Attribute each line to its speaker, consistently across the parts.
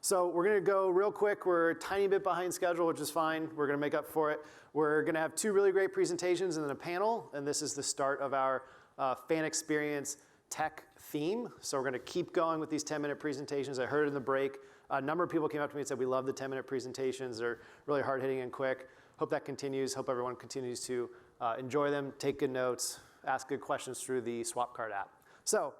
Speaker 1: So we're going to go real quick. We're a tiny bit behind schedule, which is fine. We're going to make up for it. We're going to have 2 really great presentations and then a panel. And this is the start of our fan experience tech theme. So we're going to keep going with these 10-minute presentations. I heard in the break, a number of people came up to me and said, we love the 10-minute presentations. They're really hard-hitting and quick. Hope that continues. Hope everyone continues to enjoy them, take good notes, ask good questions through the Swap Card app. So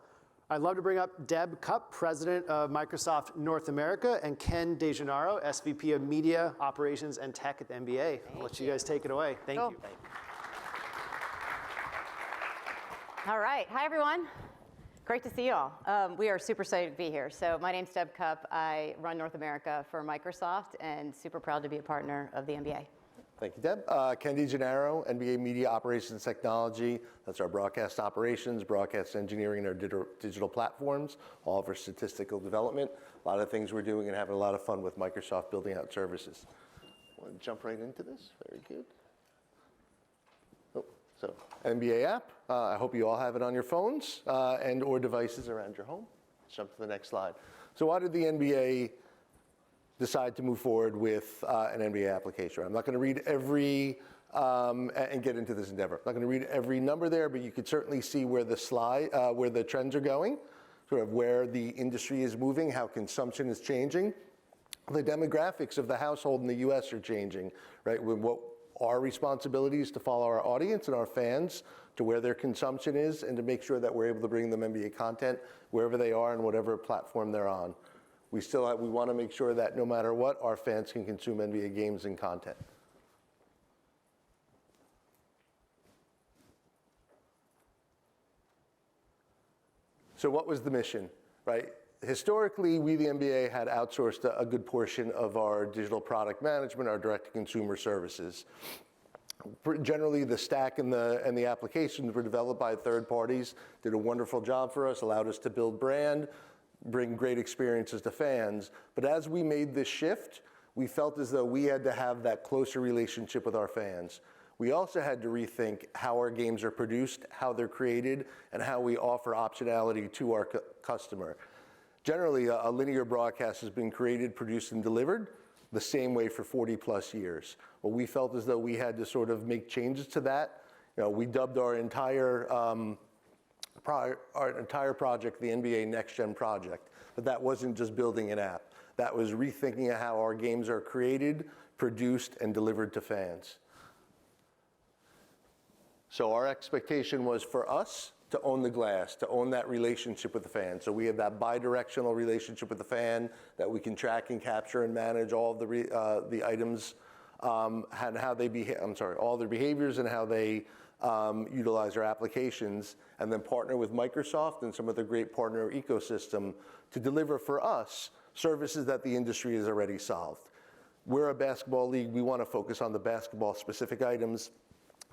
Speaker 1: I'd love to bring up Deb Cupp, President of Microsoft North America, and Ken DeGennaro, SVP of Media, Operations, and Tech at the NBA. I'll let you guys take it away. Thank you.
Speaker 2: All right. Hi, everyone. Great to see you all. We are super excited to be here. So my name's Deb Cupp. I run North America for Microsoft and super proud to be a partner of the NBA.
Speaker 3: Thank you, Deb. Ken DeGennaro, NBA Media Operations Technology. That's our broadcast operations, broadcast engineering, and our digital platforms, all of our statistical development. A lot of things we're doing and having a lot of fun with Microsoft building out services. Want to jump right into this? Very good. So NBA app. I hope you all have it on your phones and or devices around your home. Let's jump to the next slide. So why did the NBA decide to move forward with an NBA application? I'm not going to read every, and get into this endeavor. I'm not going to read every number there, but you could certainly see where the slide, where the trends are going, sort of where the industry is moving, how consumption is changing. The demographics of the household in the US are changing, right? With what our responsibility is to follow our audience and our fans to where their consumption is and to make sure that we're able to bring them NBA content wherever they are and whatever platform they're on. We want to make sure that no matter what, our fans can consume NBA games and content. So what was the mission, right? Historically, we, the NBA, had outsourced a good portion of our digital product management, our direct-to-consumer services. Generally, the stack and the applications were developed by third parties, did a wonderful job for us, allowed us to build brand, bring great experiences to fans. But as we made this shift, we felt as though we had to have that closer relationship with our fans. We also had to rethink how our games are produced, how they're created, and how we offer optionality to our customer. Generally, a linear broadcast has been created, produced, and delivered the same way for 40 plus years. Well, we felt as though we had to sort of make changes to that. You know, we dubbed our entire project the NBA Next Gen project, but that wasn't just building an app. That was rethinking how our games are created, produced, and delivered to fans. So our expectation was for us to own the glass, to own that relationship with the fan. So we have that bi-directional relationship with the fan that we can track and capture and manage all of the items and how they behave. All their behaviors and how they utilize our applications, and then partner with Microsoft and some of the great partner ecosystem to deliver for us services that the industry has already solved. We're a basketball league. We want to focus on the basketball-specific items,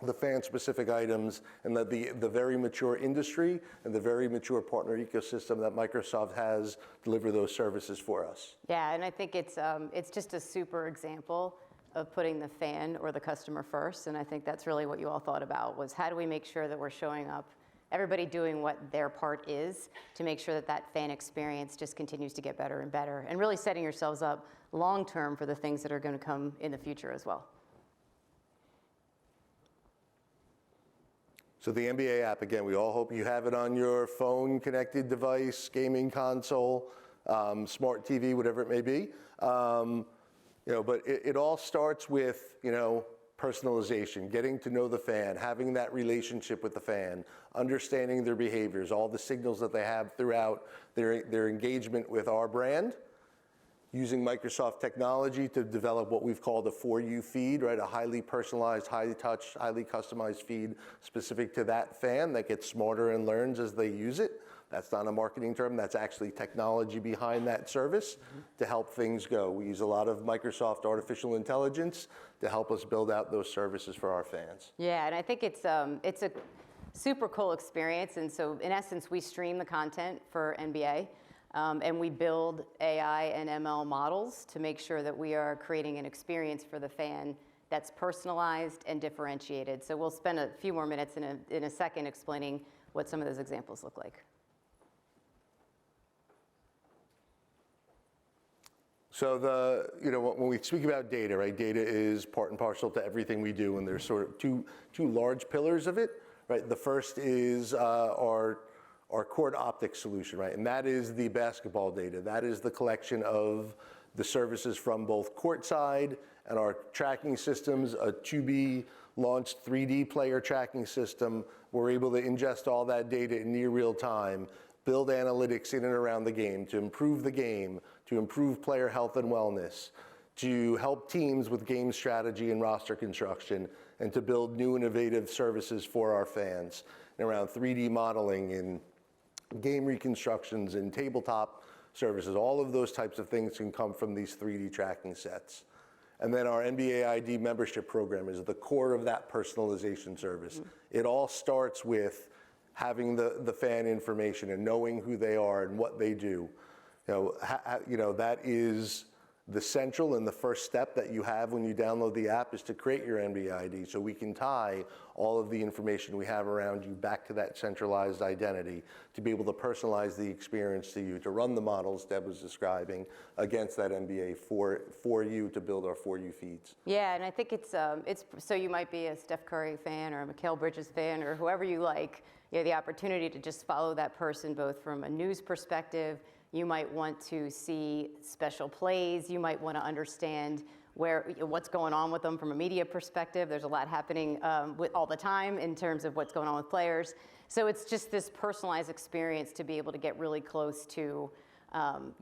Speaker 3: the fan-specific items, and that the very mature industry and the very mature partner ecosystem that Microsoft has deliver those services for us.
Speaker 2: Yeah, and I think it's just a super example of putting the fan or the customer first, and I think that's really what you all thought about, was how do we make sure that we're showing up, everybody doing what their part is to make sure that that fan experience just continues to get better and better, and really setting yourselves up long-term for the things that are going to come in the future as well.
Speaker 3: So the NBA app, again, we all hope you have it on your phone, connected device, gaming console, smart TV, whatever it may be. But it all starts with, personalization, getting to know the fan, having that relationship with the fan, understanding their behaviors, all the signals that they have throughout their engagement with our brand, using Microsoft technology to develop what we've called a For You feed, right? A highly personalized, highly touched, highly customized feed specific to that fan that gets smarter and learns as they use it. That's not a marketing term, that's actually technology behind that service to help things go. We use a lot of Microsoft artificial intelligence to help us build out those services for our fans.
Speaker 2: Yeah, and I think it's a super cool experience, and so in essence, we stream the content for NBA. And we build AI and ML models to make sure that we are creating an experience for the fan that's personalized and differentiated. So we'll spend a few more minutes in a second explaining what some of those examples look like.
Speaker 3: So when we speak about data, right, data is part and parcel to everything we do, and there's sort of two large pillars of it, right? The first is our court optics solution, right? And that is the basketball data. That is the collection of the services from both courtside and our tracking systems, a to-be-launched 3D player tracking system. We're able to ingest all that data in near real time, build analytics in and around the game to improve the game, to improve player health and wellness, to help teams with game strategy and roster construction, and to build new innovative services for our fans and around 3D modeling and game reconstructions and tabletop services. All of those types of things can come from these 3D tracking sets. And then our NBA ID membership program is the core of that personalization service. It all starts with having the fan information and knowing who they are and what they do. That is the central and the first step that you have when you download the app is to create your NBA ID, so we can tie all of the information we have around you back to that centralized identity to be able to personalize the experience to you, to run the models Deb was describing against that NBA for you to build our For You feeds.
Speaker 2: Yeah, and I think it's so you might be a Steph Curry fan or a Mikal Bridges fan or whoever you like. You have the opportunity to just follow that person both from a news perspective. You might want to see special plays. You might want to understand what's going on with them from a media perspective. There's a lot happening all the time in terms of what's going on with players. So it's just this personalized experience to be able to get really close to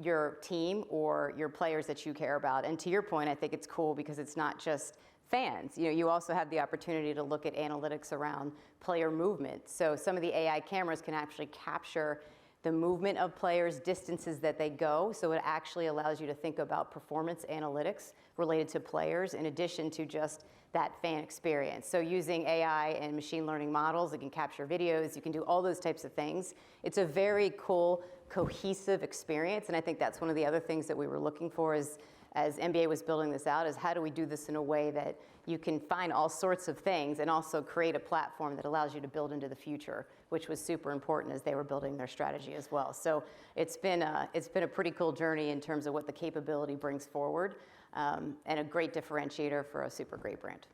Speaker 2: your team or your players that you care about. And to your point, I think it's cool because it's not just fans. You also have the opportunity to look at analytics around player movement. So some of the AI cameras can actually capture the movement of players, distances that they go. So it actually allows you to think about performance analytics related to players in addition to just that fan experience. So using AI and machine learning models, it can capture videos, you can do all those types of things. It's a very cool, cohesive experience. And I think that's one of the other things that we were looking for as NBA was building this out, is how do we do this in a way that you can find all sorts of things and also create a platform that allows you to build into the future, which was super important as they were building their strategy as well. So it's been a pretty cool journey in terms of what the capability brings forward, and a great differentiator for a super great brand.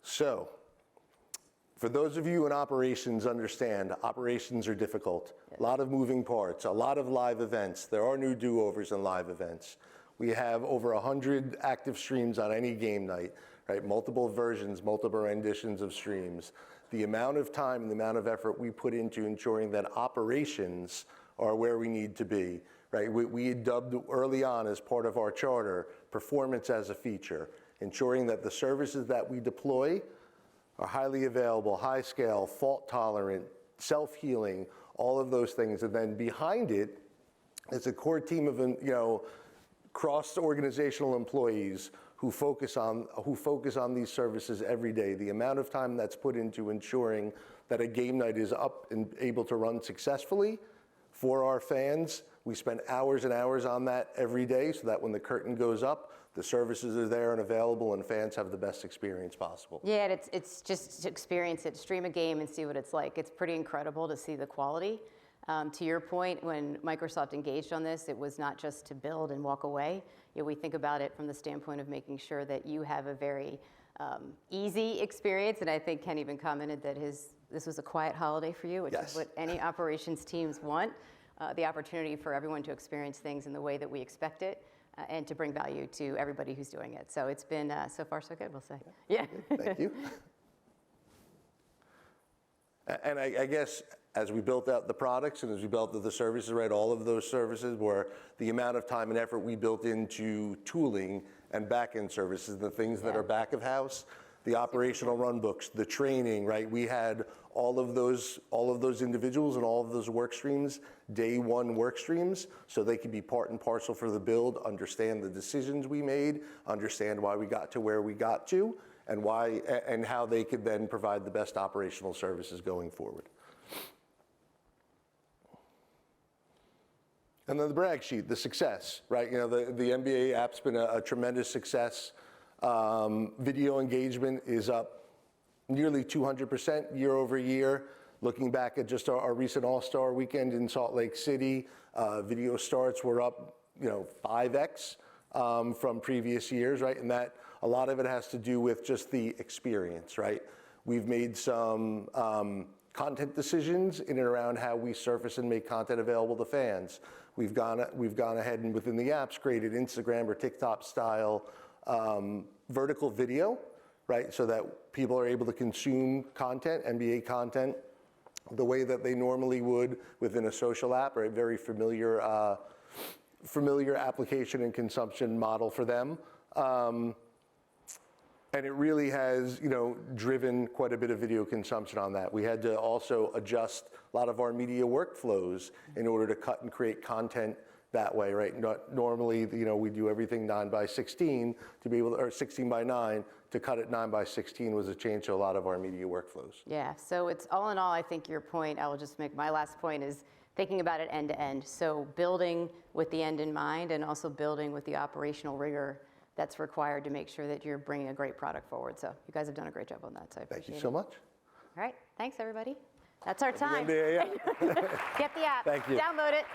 Speaker 3: So, for those of you in operations understand, operations are difficult. A lot of moving parts, a lot of live events. There are new do-overs in live events. We have over 100 active streams on any game night, right? Multiple versions, multiple renditions of streams. The amount of time and the amount of effort we put into ensuring that operations are where we need to be, right? We had dubbed early on as part of our charter, performance as a feature, ensuring that the services that we deploy are highly available, high scale, fault tolerant, self-healing, all of those things. And then behind it is a core team of cross-organizational employees who focus on these services every day. The amount of time that's put into ensuring that a game night is up and able to run successfully for our fans. We spend hours and hours on that every day so that when the curtain goes up, the services are there and available and fans have the best experience possible.
Speaker 2: Yeah, and it's just to experience it, stream a game and see what it's like. It's pretty incredible to see the quality. To your point, when Microsoft engaged on this, it was not just to build and walk away. We think about it from the standpoint of making sure that you have a very easy experience, and I think Ken even commented that this was a quiet holiday for you, which
Speaker 3: Yes.
Speaker 2: is what any operations teams want, the opportunity for everyone to experience things in the way that we expect it. And to bring value to everybody who's doing it. So it's been so far so good, we'll say. Yeah.
Speaker 3: Thank you. And I guess as we built out the products and as we built out the services, right, all of those services were the amount of time and effort we built into tooling and back-end services, the things that are back of house, the operational run books, the training, right? We had all of those individuals and all of those work streams, day one work streams, so they could be part and parcel for the build, understand the decisions we made, understand why we got to where we got to, and how they could then provide the best operational services going forward. And then the brag sheet, the success, right? The NBA app's been a tremendous success. Video engagement is up nearly 200% year over year. Looking back at just our recent All-Star weekend in Salt Lake City, video starts were up, 5x from previous years, right? And that a lot of it has to do with just the experience, right? We've made some content decisions in and around how we surface and make content available to fans. We've gone ahead and within the apps created Instagram or TikTok style vertical video, right? So that people are able to consume content, NBA content, the way that they normally would within a social app, or a very familiar application and consumption model for them. And it really has, driven quite a bit of video consumption on that. We had to also adjust a lot of our media workflows in order to cut and create content that way, right? Normally, we do everything 9:16 to be able to, or 16:9, to cut it 9:16 was a change to a lot of our media workflows.
Speaker 2: Yeah, so it's all in all, I think your point, I will just make my last point, is thinking about it end to end. So building with the end in mind and also building with the operational rigor that's required to make sure that you're bringing a great product forward. So you guys have done a great job on that, so I appreciate it.
Speaker 3: Thank you so much.
Speaker 2: All right, thanks everybody. That's our time.
Speaker 3: Yeah.
Speaker 2: Get the app.
Speaker 3: Thank you.
Speaker 2: Download it.